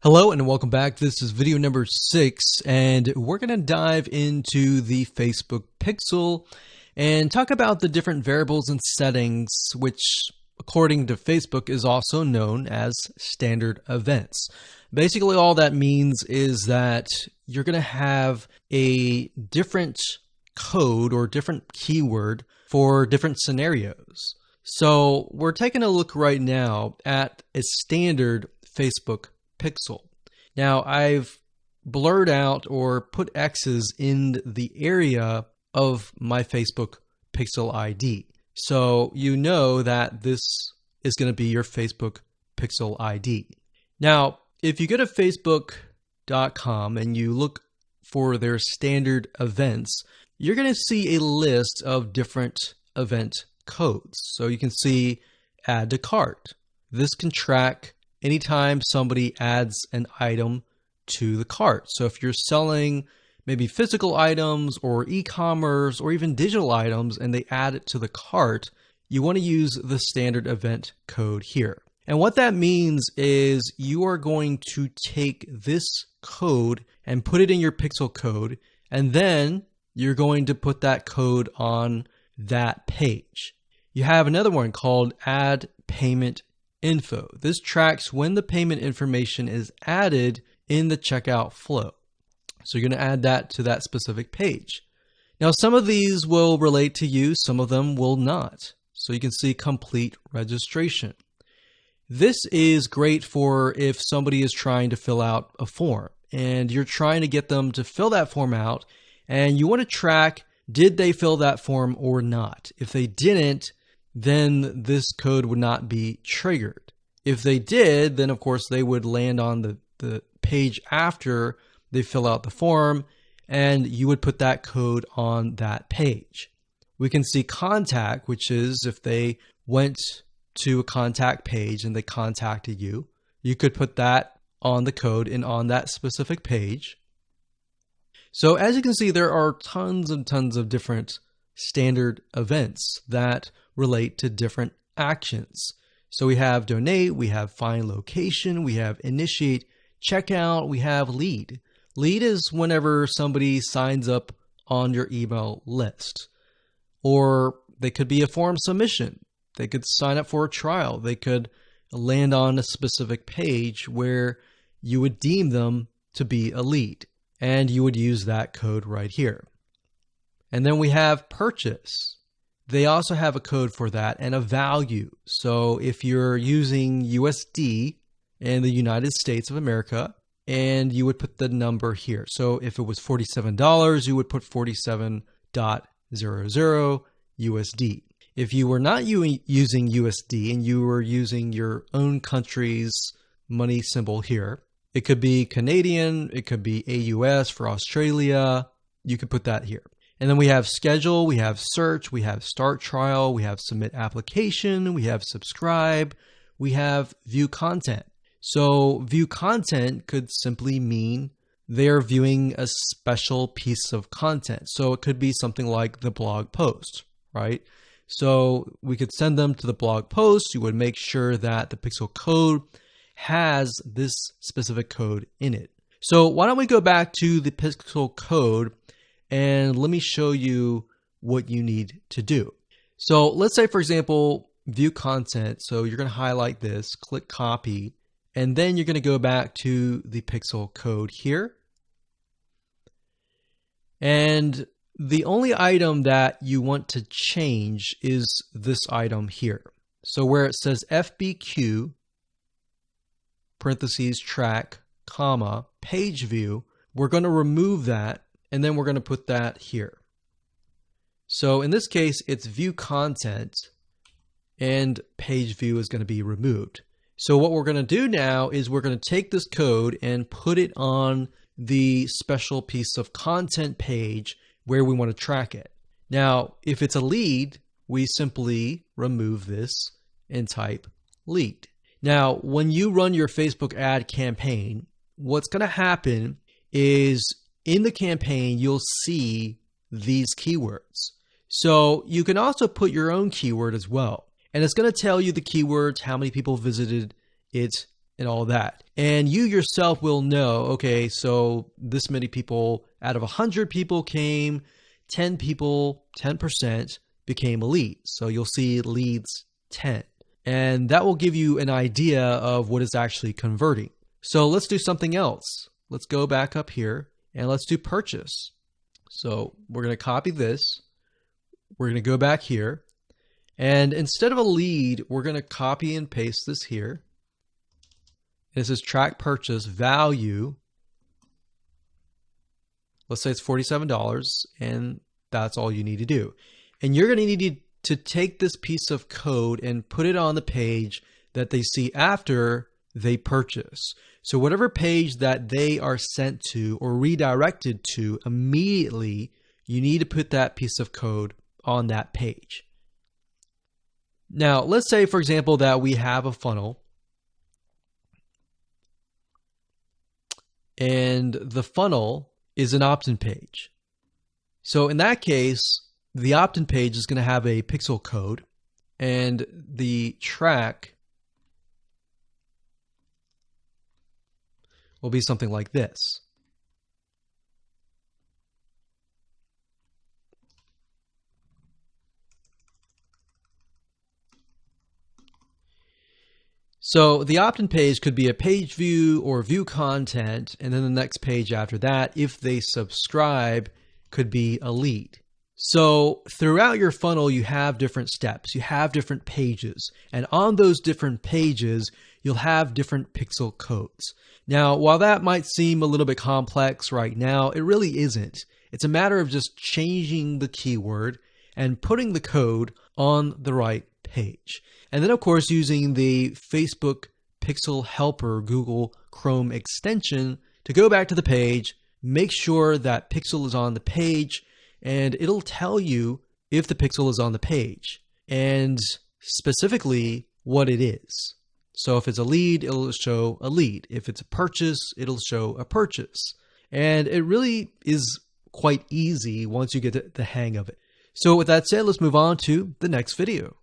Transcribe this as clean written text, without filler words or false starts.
Hello and welcome back. This is video number 6 and we're going to dive into the Facebook Pixel and talk about the different variables and settings, which according to Facebook is also known as standard events. Basically all that means is that you're going to have a different code or different keyword for different scenarios. So we're taking a look right now at a standard Facebook Pixel. Now I've blurred out or put X's in the area of my Facebook Pixel ID. So you know that this is going to be your Facebook Pixel ID. Now, if you go to facebook.com and you look for their standard events, you're going to see a list of different event codes. So you can see add to cart. This can track anytime somebody adds an item to the cart. So if you're selling maybe physical items or e-commerce or even digital items and they add it to the cart, you want to use the standard event code here. And what that means is you are going to take this code and put it in your Pixel code, and then you're going to put that code on that page. You have another one called add payment info. This tracks when the payment information is added in the checkout flow. So you're going to add that to that specific page. Now, some of these will relate to you, some of them will not. So you can see complete registration. This is great for if somebody is trying to fill out a form and you're trying to get them to fill that form out and you want to track, did they fill that form or not? If they didn't, then this code would not be triggered. If they did, then of course they would land on the page after they fill out the form and you would put that code on that page. We can see contact, which is if they went to a contact page and they contacted you, you could put that on the code and on that specific page. So as you can see, there are tons and tons of different standard events that relate to different actions. So we have donate, we have find location, we have initiate checkout, we have lead. Lead is whenever somebody signs up on your email list. Or they could be a form submission. They could sign up for a trial. They could land on a specific page where you would deem them to be a lead. And you would use that code right here. And then we have purchase. They also have a code for that and a value. So if you're using USD in the United States of America, and you would put the number here. So if it was $47, you would put 47.00 USD. If you were not using USD and you were using your own country's money symbol here, it could be Canadian, it could be AUS for Australia, you could put that here. And then we have schedule, we have search, we have start trial, we have submit application, we have subscribe, we have view content. So view content could simply mean they're viewing a special piece of content. So it could be something like the blog post, right? So we could send them to the blog post. You would make sure that the Pixel code has this specific code in it. So why don't we go back to the Pixel code and let me show you what you need to do. So let's say, for example, view content. So you're going to highlight this, click copy, and then you're going to go back to the Pixel code here. And the only item that you want to change is this item here. So where it says FBQ, parentheses, track, comma, page view, we're going to remove that and then we're going to put that here. So in this case, it's view content and page view is going to be removed. So what we're going to do now is we're going to take this code and put it on the special piece of content page where we want to track it. Now, if it's a lead, we simply remove this and type lead. Now, when you run your Facebook ad campaign, what's going to happen is in the campaign, you'll see these keywords. So you can also put your own keyword as well. And it's going to tell you the keywords, how many people visited it, and all that. And you yourself will know, okay, so this many people out of 100 people came, 10 people, 10% became a lead. So you'll see leads 10. And that will give you an idea of what is actually converting. So let's do something else. Let's go back up here and let's do purchase. So we're going to copy this. We're going to go back here. And instead of a lead, we're going to copy and paste this here. This is track purchase value. Let's say it's $47, and that's all you need to do. And you're going to need to take this piece of code and put it on the page that they see after they purchase. So whatever page that they are sent to or redirected to immediately, you need to put that piece of code on that page. Now, let's say, for example, that we have a funnel and the funnel is an opt-in page. So in that case, the opt-in page is going to have a pixel code and the track will be something like this. So the opt-in page could be a page view or view content, and then the next page after that, if they subscribe, could be a lead. So throughout your funnel, you have different steps, you have different pages, and on those different pages, you'll have different pixel codes. Now, while that might seem a little bit complex right now, it really isn't. It's a matter of just changing the keyword and putting the code on the right page. And then, of course, using the Facebook Pixel Helper Google Chrome extension to go back to the page, make sure that pixel is on the page, and it'll tell you if the pixel is on the page and specifically what it is. So if it's a lead, it'll show a lead. If it's a purchase, it'll show a purchase. And it really is quite easy once you get the hang of it. So with that said, let's move on to the next video.